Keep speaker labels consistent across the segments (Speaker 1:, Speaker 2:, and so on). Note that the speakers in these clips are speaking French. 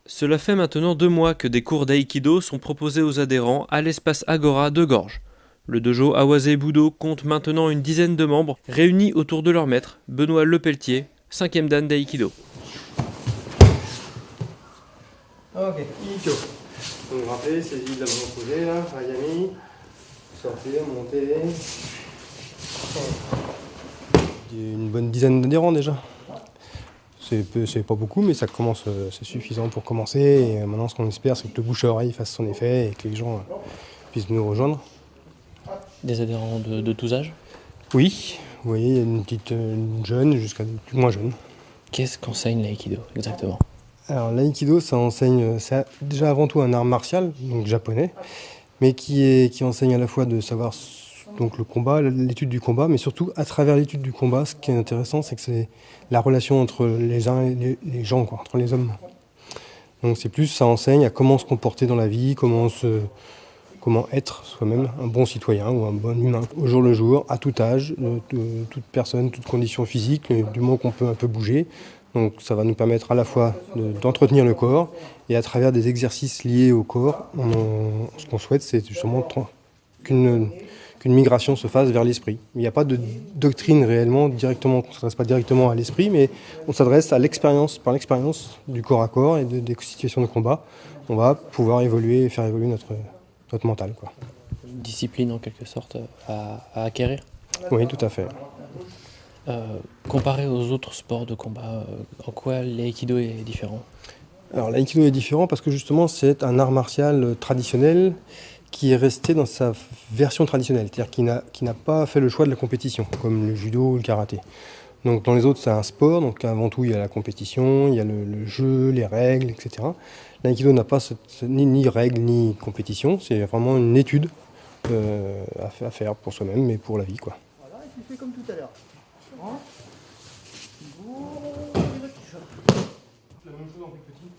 Speaker 1: Cela fait maintenant 2 mois que des cours d'aïkido sont proposés aux adhérents à l'espace Agora de Gorges. Le dojo Awase Budo compte maintenant une dizaine de membres réunis autour de leur maître, Benoît Lepelletier, 5e dan d'aïkido.
Speaker 2: Ok, Ikyo. Donc rappelez, saisie de la main opposée là, Ayami. Sortir, monter. Il y a une bonne dizaine d'adhérents déjà. C'est pas beaucoup, mais ça commence, c'est suffisant pour commencer. Et maintenant, ce qu'on espère, c'est que le bouche à oreille fasse son effet et que les gens puissent nous rejoindre.
Speaker 1: Des adhérents de tous âges?
Speaker 2: Oui, vous voyez, il y a une jeune jusqu'à des plus moins jeunes.
Speaker 1: Qu'est-ce qu'enseigne l'aïkido exactement?
Speaker 2: Alors l'aïkido, ça enseigne, c'est déjà avant tout un art martial, donc japonais, mais qui enseigne à la fois de savoir donc le combat, l'étude du combat, mais surtout à travers l'étude du combat, ce qui est intéressant, c'est que c'est la relation entre les uns et les gens, quoi, entre les hommes. Donc c'est plus, ça enseigne à comment se comporter dans la vie, comment être soi-même un bon citoyen ou un bon humain, au jour le jour, à tout âge, toute personne, toute condition physique, du moment qu'on peut un peu bouger. Donc ça va nous permettre à la fois d'entretenir le corps et à travers des exercices liés au corps, ce qu'on souhaite, c'est justement qu'une migration se fasse vers l'esprit. Il n'y a pas de doctrine réellement directement, on ne s'adresse pas directement à l'esprit, mais on s'adresse à l'expérience, par l'expérience du corps à corps et des situations de combat. On va pouvoir évoluer et faire évoluer notre mental, quoi.
Speaker 1: Une discipline en quelque sorte à acquérir?
Speaker 2: Oui, tout à fait.
Speaker 1: Comparé aux autres sports de combat, en quoi l'aïkido est différent?
Speaker 2: Alors l'aïkido est différent parce que justement c'est un art martial traditionnel qui est resté dans sa version traditionnelle, c'est-à-dire qui n'a pas fait le choix de la compétition, comme le judo ou le karaté. Donc dans les autres c'est un sport, donc avant tout il y a la compétition, il y a le jeu, les règles, etc. L'aïkido n'a pas ni règles ni compétition, c'est vraiment une étude à faire pour soi-même, mais pour la vie, quoi.
Speaker 3: Voilà, et tu fais comme tout à l'heure.
Speaker 2: La même chose en plus petit.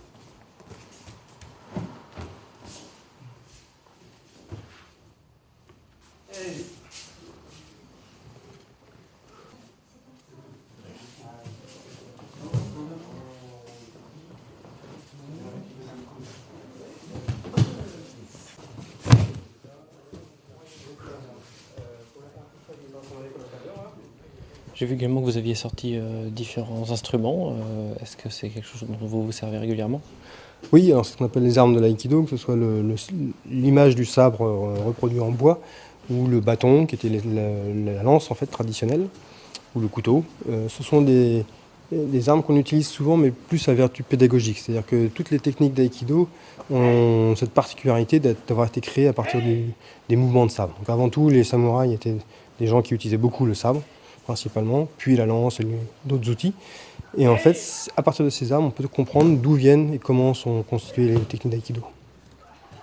Speaker 1: J'ai vu également que vous aviez sorti différents instruments. Est-ce que c'est quelque chose dont vous vous servez régulièrement?
Speaker 2: Oui, alors c'est ce qu'on appelle les armes de l'aïkido, que ce soit l'image du sabre reproduit en bois, ou le bâton, qui était la lance en fait traditionnelle, ou le couteau. Ce sont des armes qu'on utilise souvent, mais plus à vertu pédagogique. C'est-à-dire que toutes les techniques d'aïkido ont cette particularité d'avoir été créées à partir des mouvements de sabre. Donc avant tout, les samouraïs étaient des gens qui utilisaient beaucoup le sabre, principalement, puis la lance et d'autres outils. Et en fait, à partir de ces armes, on peut comprendre d'où viennent et comment sont constituées les techniques d'aïkido.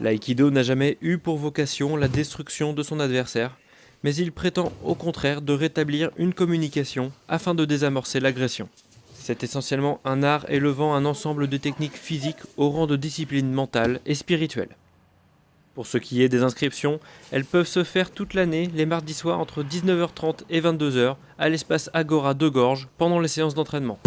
Speaker 1: L'aïkido n'a jamais eu pour vocation la destruction de son adversaire, mais il prétend au contraire de rétablir une communication afin de désamorcer l'agression. C'est essentiellement un art élevant un ensemble de techniques physiques au rang de discipline mentale et spirituelle. Pour ce qui est des inscriptions, elles peuvent se faire toute l'année les mardis soirs entre 19h30 et 22h à l'espace Agora de Gorges pendant les séances d'entraînement.